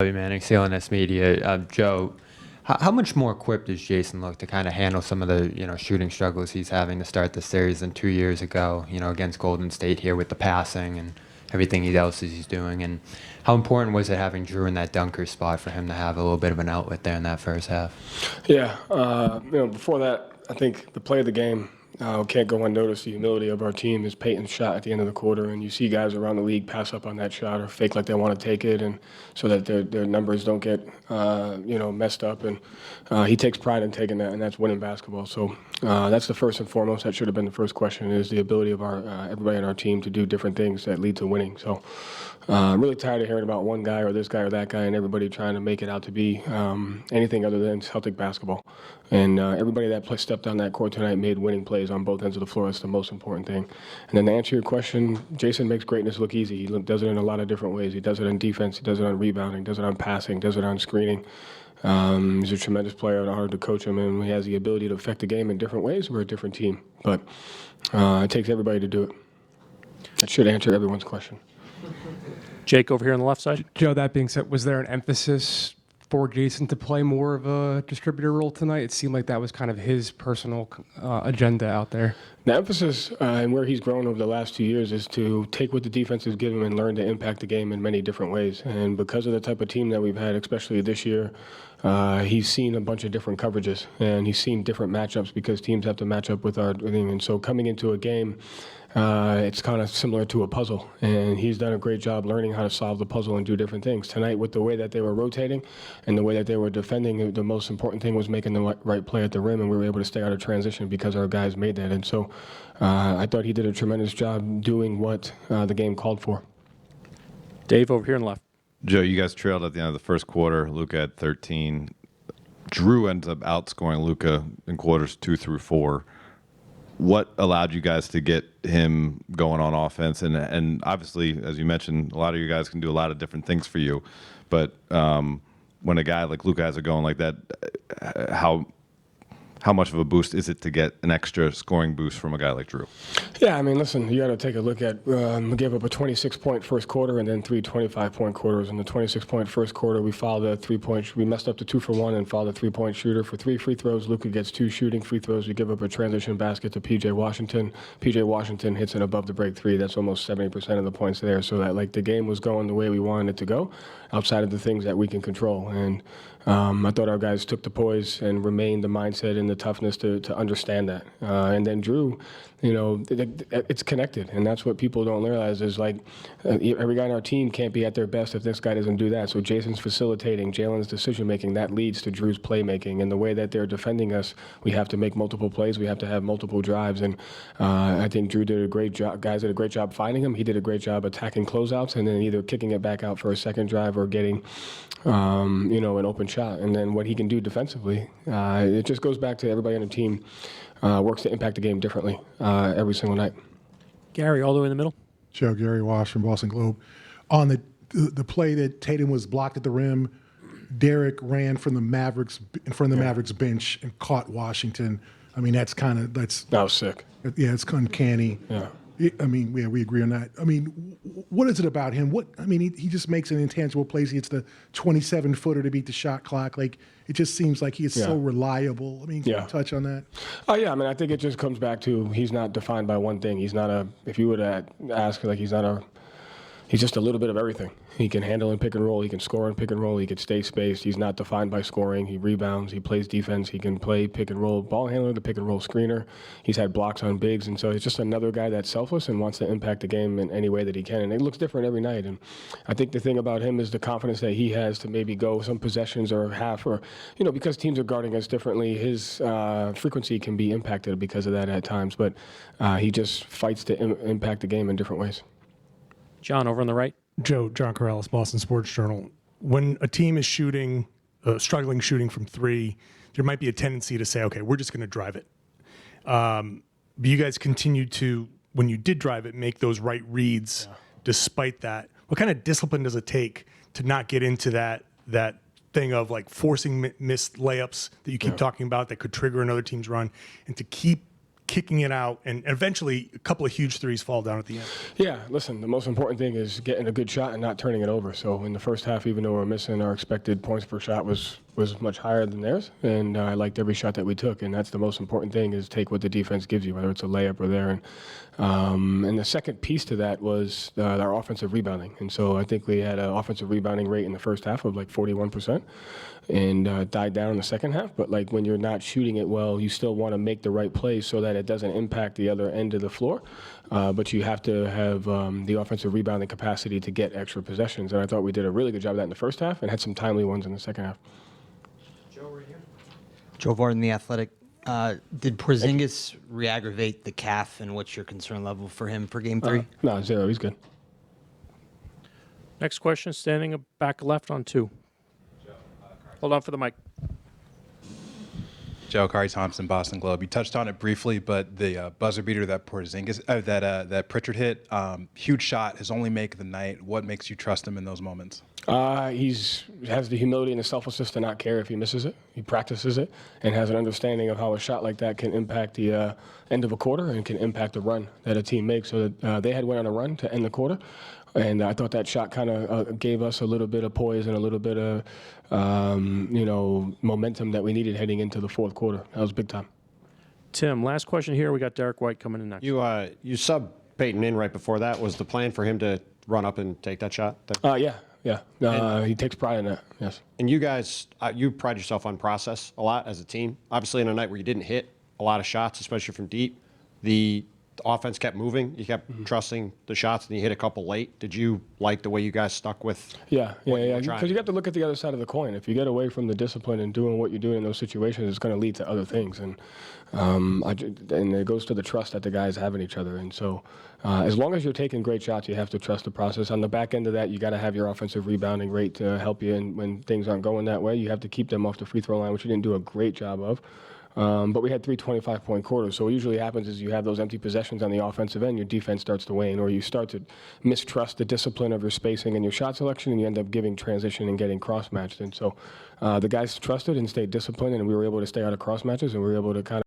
Manning, CLNS Media. Joe, how much more equipped does Jason look to kind of handle some of the shooting struggles he's having to start the series than 2 years ago, against Golden State here with the passing and everything else he's doing? And how important was it having Drew in that dunker spot for him to have a little bit of an outlet there in that first half? Yeah, before that, I think the play of the game can't go unnoticed. The humility of our team is Peyton's shot at the end of the quarter, and you see guys around the league pass up on that shot or fake like they want to take it, and so that their numbers don't get messed up. And he takes pride in taking that, and that's winning basketball. So that's the first and foremost. That should have been the first question: is the ability of our everybody on our team to do different things that lead to winning. So I'm really tired of hearing about one guy or this guy or that guy, and everybody trying to make it out to be anything other than Celtic basketball. And everybody that stepped on that court tonight made winning plays on both ends of the floor. That's the most important thing. And then to answer your question, Jason makes greatness look easy. He does it in a lot of different ways. He does it on defense. He does it on rebounding. Does it on passing. Does it on screening. He's a tremendous player. It's hard to coach him, and he has the ability to affect the game in different ways. We're a different team, but it takes everybody to do it. That should answer everyone's question. Jake, over here on the left side. Joe, that being said, was there an emphasis for Jason to play more of a distributor role tonight? It seemed like that was kind of his personal agenda out there. The emphasis and where he's grown over the last 2 years is to take what the defense has given him and learn to impact the game in many different ways. And because of the type of team that we've had, especially this year, he's seen a bunch of different coverages, and he's seen different matchups because teams have to match up with our thing. And so coming into a game, it's kind of similar to a puzzle, and he's done a great job learning how to solve the puzzle and do different things. Tonight, with the way that they were rotating and the way that they were defending, the most important thing was making the right play at the rim, and we were able to stay out of transition because our guys made that. And so I thought he did a tremendous job doing what the game called for. Dave, over here on the left. Joe, you guys trailed at the end of the first quarter. Luka had 13. Drew ends up outscoring Luka in quarters 2 through 4. What allowed you guys to get him going on offense? And obviously, as you mentioned, a lot of you guys can do a lot of different things for you. But when a guy like Luka has it going like that, how much of a boost is it to get an extra scoring boost from a guy like Drew? Yeah, I mean, listen, you got to take a look at, we gave up a 26-point first quarter and then 3 25-point quarters. In the 26-point first quarter, we fouled a 3-point, we messed up the 2 for 1 and fouled a 3-point shooter for 3 free throws. Luka gets 2 shooting free throws. We give up a transition basket to P.J. Washington. P.J. Washington hits an above the break 3. That's almost 70% of the points there. So that, like, the game was going the way we wanted it to go, outside of the things that we can control. And I thought our guys took the poise and remained the mindset and the toughness to understand that. And then Drew, it's connected, and that's what people don't realize is like every guy on our team can't be at their best if this guy doesn't do that. So Jason's facilitating, Jalen's decision-making, that leads to Drew's playmaking. And the way that they're defending us, we have to make multiple plays, we have to have multiple drives. And I think Drew did a great job. Guys did a great job finding him. He did a great job attacking closeouts and then either kicking it back out for a second drive or getting an open shot. And then what he can do defensively, it just goes back to everybody on the team works to impact the game differently every single night. Gary, all the way in the middle. Joe, Gary Walsh from Boston Globe. On the play that Tatum was blocked at the rim, Derek ran from the Mavericks in front of the Mavericks bench and caught Washington. I mean, that was sick. Yeah, it's uncanny. Yeah. We agree on that. I mean, what is it about him? He just makes an intangible plays. He hits the 27-footer to beat the shot clock. Like, it just seems like he is so reliable. Can you touch on that? Oh, yeah. I think it just comes back to he's not defined by one thing. He's not if you were to ask, like, he's just a little bit of everything. He can handle in pick and roll. He can score in pick and roll. He can stay spaced. He's not defined by scoring. He rebounds. He plays defense. He can play pick and roll ball handler, the pick and roll screener. He's had blocks on bigs. And so he's just another guy that's selfless and wants to impact the game in any way that he can. And it looks different every night. And I think the thing about him is the confidence that he has to maybe go some possessions or half or, because teams are guarding us differently, his frequency can be impacted because of that at times. But he just fights to impact the game in different ways. John, over on the right. Joe, John Corrales, Boston Sports Journal. When a team is struggling shooting from 3, there might be a tendency to say, okay, we're just going to drive it. But you guys continued to, when you did drive it, make those right reads despite that. What kind of discipline does it take to not get into that thing of like forcing missed layups that you keep talking about that could trigger another team's run, and to keep kicking it out, and eventually a couple of huge threes fall down at the end. Yeah, listen, the most important thing is getting a good shot and not turning it over. So in the first half, even though we're missing, our expected points per shot was much higher than theirs. And I liked every shot that we took. And that's the most important thing, is take what the defense gives you, whether it's a layup or there. And the second piece to that was our offensive rebounding. And so I think we had an offensive rebounding rate in the first half of like 41%, and died down in the second half. But like when you're not shooting it well, you still want to make the right plays so that it doesn't impact the other end of the floor. But you have to have the offensive rebounding capacity to get extra possessions. And I thought we did a really good job of that in the first half and had some timely ones in the second half. Joe Varden, The Athletic. Did Porzingis re-aggravate the calf, and what's your concern level for him for Game 3? No, 0. He's good. Next question, standing back left on 2. Hold on for the mic. Joe, Kari Thompson, Boston Globe. You touched on it briefly, but the buzzer beater that Porzingis, that Pritchard hit, huge shot, his only make of the night. What makes you trust him in those moments? He has the humility and the selflessness to not care if he misses it. He practices it and has an understanding of how a shot like that can impact the end of a quarter and can impact the run that a team makes. So that they had went on a run to end the quarter, and I thought that shot kind of gave us a little bit of poise and a little bit of momentum that we needed heading into the fourth quarter. That was big time. Tim, last question here. We got Derek White coming in next. You sub Peyton in right before that. Was the plan for him to run up and take that shot? Yeah. He takes pride in that, yes. And you guys, you pride yourself on process a lot as a team. Obviously, in a night where you didn't hit a lot of shots, especially from deep, the offense kept moving. You kept trusting the shots, and you hit a couple late. Did you like the way you guys stuck with? Yeah. Because you have to look at the other side of the coin. If you get away from the discipline and doing what you're doing in those situations, it's going to lead to other things. And it goes to the trust that the guys have in each other. And so as long as you're taking great shots, you have to trust the process. On the back end of that, you got to have your offensive rebounding rate to help you. And when things aren't going that way, you have to keep them off the free throw line, which you didn't do a great job of. But we had 3 25-point quarters. So what usually happens is you have those empty possessions on the offensive end, your defense starts to wane, or you start to mistrust the discipline of your spacing and your shot selection, and you end up giving transition and getting cross-matched. And so the guys trusted and stayed disciplined, and we were able to stay out of cross-matches, and we were able to kind of